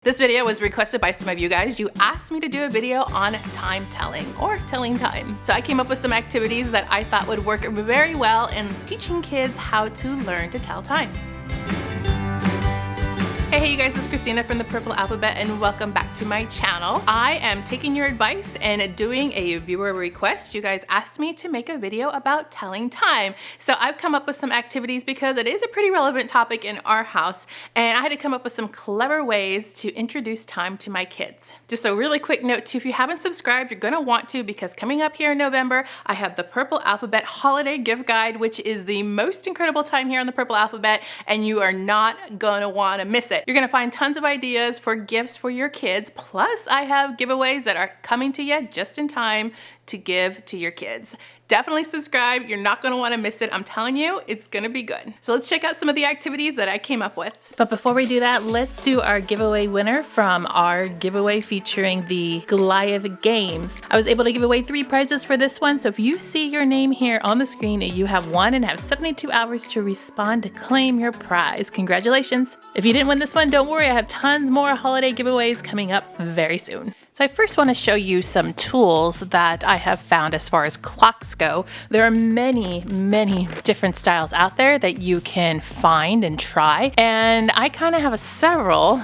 This video was requested by some of you guys. You asked me to do a video on time telling or telling time. So I came up with some activities that I thought would work very well in teaching kids how to learn to tell time. Hey you guys, this is Christina from the Purple Alphabet and welcome back to my channel. I am taking your advice and doing a viewer request. You guys asked me to make a video about telling time. So I've come up with some activities because it is a pretty relevant topic in our house and I had to come up with some clever ways to introduce time to my kids. Just a really quick note too, if you haven't subscribed, you're gonna want to because coming up here in November, I have the Purple Alphabet Holiday Gift Guide, which is the most incredible time here on the Purple Alphabet and you are not gonna wanna miss it. You're gonna find tons of ideas for gifts for your kids. Plus, I have giveaways that are coming to you just in time to give to your kids. Definitely subscribe. You're not gonna wanna miss it. I'm telling you, it's gonna be good. So let's check out some of the activities that I came up with. But before we do that, let's do our giveaway winner from our giveaway featuring the Goliath Games. I was able to give away 3 prizes for this one. So if you see your name here on the screen, you have won and have 72 hours to respond to claim your prize. Congratulations. If you didn't win this one, don't worry. I have tons more holiday giveaways coming up very soon. So I first want to show you some tools that I have found as far as clocks go. There are many different styles out there that you can find and try. And I kind of have several,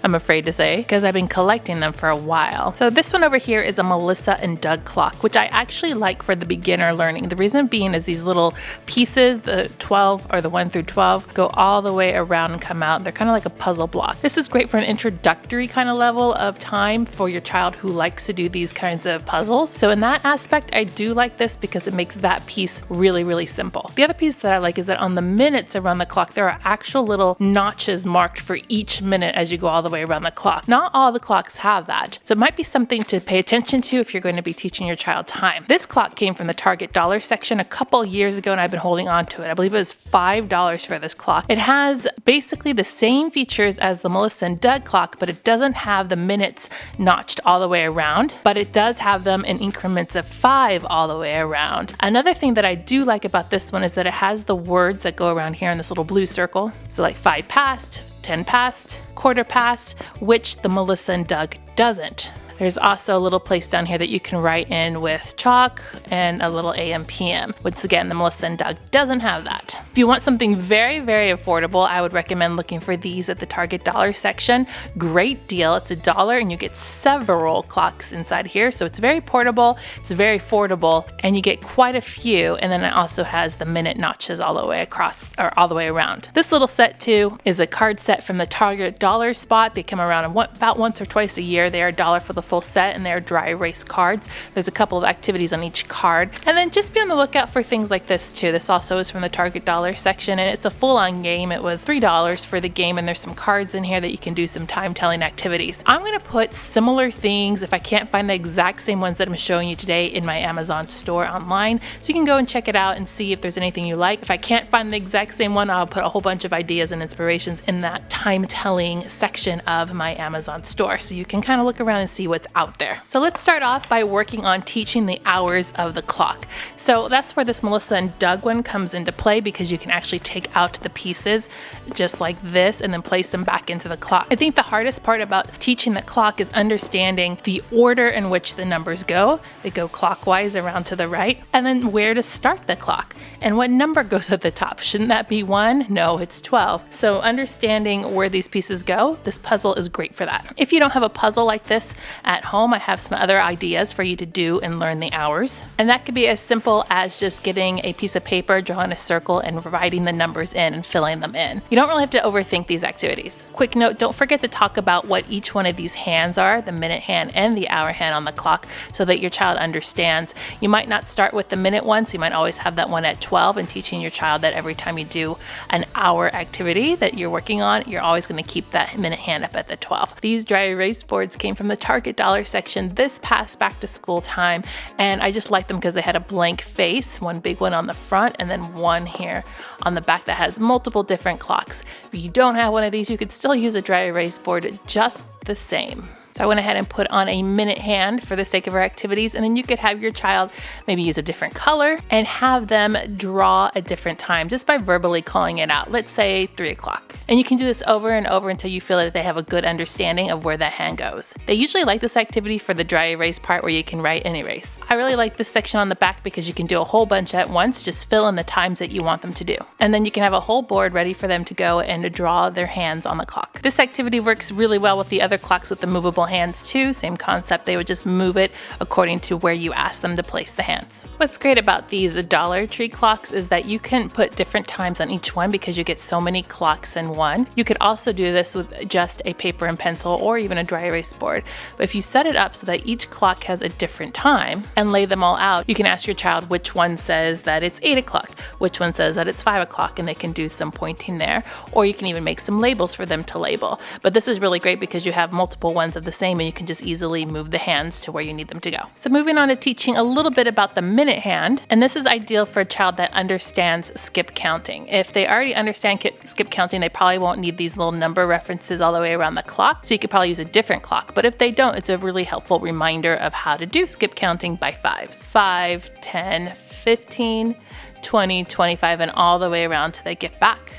I'm afraid to say, because I've been collecting them for a while. So this one over here is a Melissa and Doug clock, which I actually like for the beginner learning. The reason being is these little pieces, the 12 or the 1 through 12, go all the way around and come out. They're kind of like a puzzle block. This is great for an introductory kind of level of time for your child who likes to do these kinds of puzzles. So in that aspect, I do like this because it makes that piece really simple. The other piece that I like is that on the minutes around the clock, there are actual little notches marked for each minute as you go all the way around the clock. Not all the clocks have that. So it might be something to pay attention to if you're going to be teaching your child time. This clock came from the Target dollar section a couple years ago and I've been holding on to it. I believe it was $5 for this clock. It has basically the same features as the Melissa and Doug clock, but it doesn't have the minutes notched all the way around, but it does have them in increments of 5 all the way around. Another thing that I do like about this one is that it has the words that go around here in this little blue circle. So like 5 past, 10 past, quarter past, which the Melissa and Doug doesn't. There's also a little place down here that you can write in with chalk and a little AM PM, which again, the Melissa and Doug doesn't have that. If you want something very affordable, I would recommend looking for these at the Target dollar section. Great deal. It's $1 and you get several clocks inside here. So it's very portable, it's very affordable, and you get quite a few. And then it also has the minute notches all the way across or all the way around. This little set too is a card set from the Target dollar spot. They come around about once or twice a year. They are $1 for the full set and they're dry erase cards. There's a couple of activities on each card. And then just be on the lookout for things like this too. This also is from the Target dollar section and it's a full-on game. It was $3 for the game and there's some cards in here that you can do some time-telling activities. I'm going to put similar things, if I can't find the exact same ones that I'm showing you today, in my Amazon store online. So you can go and check it out and see if there's anything you like. If I can't find the exact same one, I'll put a whole bunch of ideas and inspirations in that time-telling section of my Amazon store. So you can kind of look around and see what's out there. So let's start off by working on teaching the hours of the clock. So that's where this Melissa and Doug one comes into play because you can actually take out the pieces just like this and then place them back into the clock. I think the hardest part about teaching the clock is understanding the order in which the numbers go. They go clockwise around to the right, and then where to start the clock and what number goes at the top. Shouldn't that be 1? No, it's 12. So understanding where these pieces go, this puzzle is great for that. If you don't have a puzzle like this at home, I have some other ideas for you to do and learn the hours. And that could be as simple as just getting a piece of paper, drawing a circle, and writing the numbers in and filling them in. You don't really have to overthink these activities. Quick note, don't forget to talk about what each one of these hands are, the minute hand and the hour hand on the clock, so that your child understands. You might not start with the minute one, so you might always have that one at 12 and teaching your child that every time you do an hour activity that you're working on, you're always going to keep that minute hand up at the 12. These dry erase boards came from the Target dollar section this past back to school time, and I just liked them because they had a blank face, one big one on the front and then one here on the back that has multiple different clocks. If you don't have one of these, you could still use a dry erase board just the same. So I went ahead and put on a minute hand for the sake of our activities, and then you could have your child maybe use a different color and have them draw a different time just by verbally calling it out. Let's say 3 o'clock. And you can do this over and over until you feel that they have a good understanding of where that hand goes. They usually like this activity for the dry erase part where you can write and erase. I really like this section on the back because you can do a whole bunch at once, just fill in the times that you want them to do. And then you can have a whole board ready for them to go and to draw their hands on the clock. This activity works really well with the other clocks with the movable hands too. Same concept, they would just move it according to where you ask them to place the hands. What's great about these Dollar Tree clocks is that you can put different times on each one because you get so many clocks in one. You could also do this with just a paper and pencil or even a dry erase board. But if you set it up so that each clock has a different time and lay them all out, you can ask your child which one says that it's 8 o'clock, which one says that it's 5 o'clock, and they can do some pointing there. Or you can even make some labels for them to label. But this is really great because you have multiple ones of the same and you can just easily move the hands to where you need them to go. So moving on to teaching a little bit about the minute hand, and this is ideal for a child that understands skip counting. If they already understand skip counting, they probably won't need these little number references all the way around the clock, so you could probably use a different clock. But if they don't, it's a really helpful reminder of how to do skip counting by fives. 5, 10, 15, 20, 25, and all the way around till they get back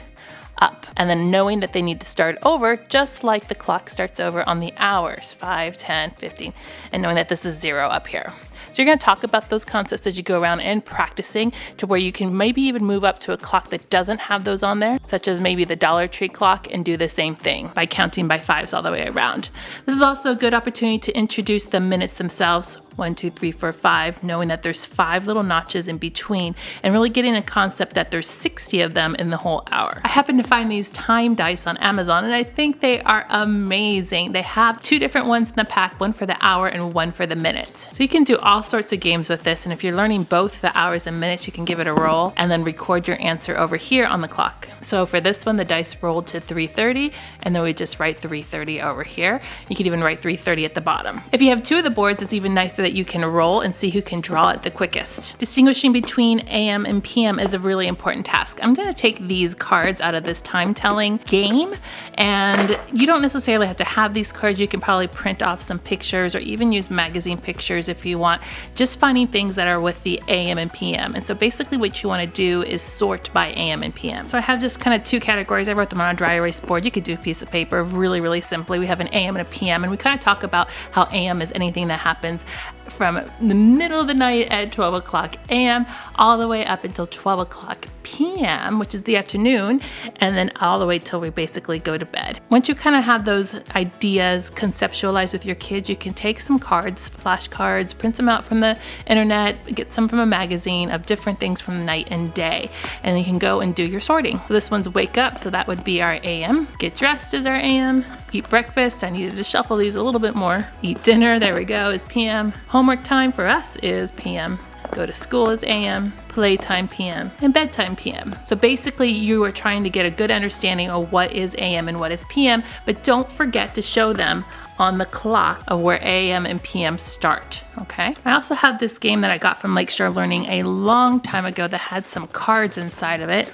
up. And then knowing that they need to start over just like the clock starts over on the hours, 5, 10, 15, and knowing that this is 0 up here. So you're going to talk about those concepts as you go around and practicing to where you can maybe even move up to a clock that doesn't have those on there, such as maybe the Dollar Tree clock, and do the same thing by counting by fives all the way around. This is also a good opportunity to introduce the minutes themselves. 1, 2, 3, 4, 5, knowing that there's 5 little notches in between and really getting a concept that there's 60 of them in the whole hour. I happened to find these time dice on Amazon and I think they are amazing. They have 2 different ones in the pack, one for the hour and one for the minute. So you can do all sorts of games with this, and if you're learning both the hours and minutes, you can give it a roll and then record your answer over here on the clock. So for this one, the dice rolled to 3:30 and then we just write 3:30 over here. You can even write 3:30 at the bottom. If you have 2 of the boards, it's even nicer that you can roll and see who can draw it the quickest. Distinguishing between AM and PM is a really important task. I'm going to take these cards out of this time telling game, and you don't necessarily have to have these cards. You can probably print off some pictures or even use magazine pictures if you want, just finding things that are with the AM and PM. And so basically what you want to do is sort by AM and PM. So I have just kind of 2 categories. I wrote them on a dry erase board. You could do a piece of paper really simply. We have an AM and a PM, and we kind of talk about how AM is anything that happens from the middle of the night at 12 o'clock AM all the way up until 12 o'clock PM, which is the afternoon, and then all the way till we basically go to bed. Once you kind of have those ideas conceptualized with your kids, you can take some cards, flashcards, print them out from the internet, get some from a magazine of different things from night and day, and you can go and do your sorting. So this one's wake up, so that would be our AM. Get dressed is our AM. Eat breakfast, I needed to shuffle these a little bit more. Eat dinner, there we go, is PM. Homework time for us is PM. Go to school is AM, playtime PM, and bedtime PM. So basically you are trying to get a good understanding of what is AM and what is PM, but don't forget to show them on the clock of where AM and PM start, okay? I also have this game that I got from Lakeshore Learning a long time ago that had some cards inside of it.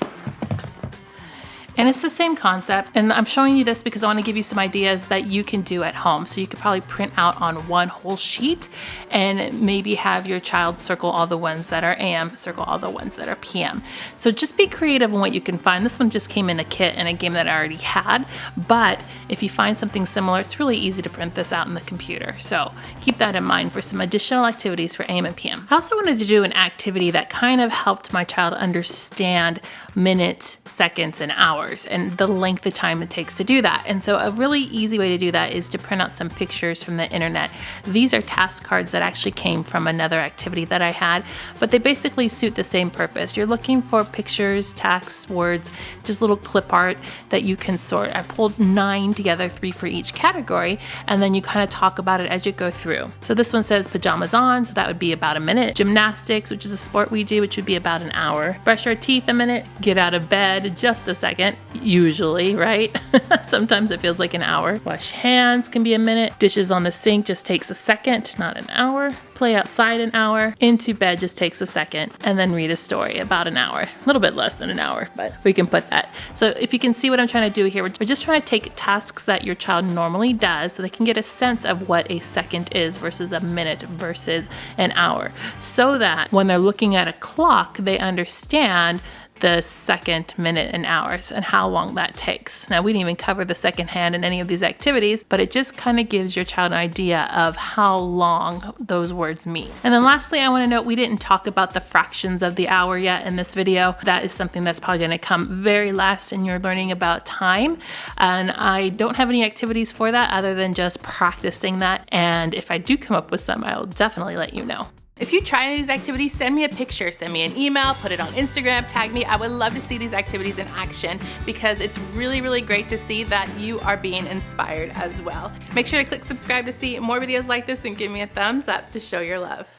And it's the same concept, and I'm showing you this because I want to give you some ideas that you can do at home. So you could probably print out on one whole sheet and maybe have your child circle all the ones that are AM, circle all the ones that are PM. So just be creative in what you can find. This one just came in a kit in a game that I already had, but if you find something similar, it's really easy to print this out in the computer. So keep that in mind for some additional activities for AM and PM. I also wanted to do an activity that kind of helped my child understand minutes, seconds, and hours, and the length of time it takes to do that. And so a really easy way to do that is to print out some pictures from the internet. These are task cards that actually came from another activity that I had, but they basically suit the same purpose. You're looking for pictures, tasks, words, just little clip art that you can sort. I pulled 9 together, 3 for each category, and then you kind of talk about it as you go through. So this one says pajamas on, so that would be about a minute. Gymnastics, which is a sport we do, which would be about an hour. Brush our teeth a minute. Get out of bed just a second. second, usually, right? Sometimes it feels like an hour. Wash hands can be a minute. Dishes on the sink just takes a second, not an hour. Play outside an hour. Into bed just takes a second. And then read a story, about an hour. A little bit less than an hour, but we can put that. So if you can see what I'm trying to do here, we're just trying to take tasks that your child normally does so they can get a sense of what a second is versus a minute versus an hour, so that when they're looking at a clock, they understand the second, minute, and hours and how long that takes. Now, we didn't even cover the second hand in any of these activities, but it just kind of gives your child an idea of how long those words mean. And then lastly, I want to note we didn't talk about the fractions of the hour yet in this video. That is something that's probably going to come very last in your learning about time. And I don't have any activities for that other than just practicing that. And if I do come up with some, I will definitely let you know. If you try any of these activities, send me a picture, send me an email, put it on Instagram, tag me. I would love to see these activities in action because it's really, really great to see that you are being inspired as well. Make sure to click subscribe to see more videos like this and give me a thumbs up to show your love.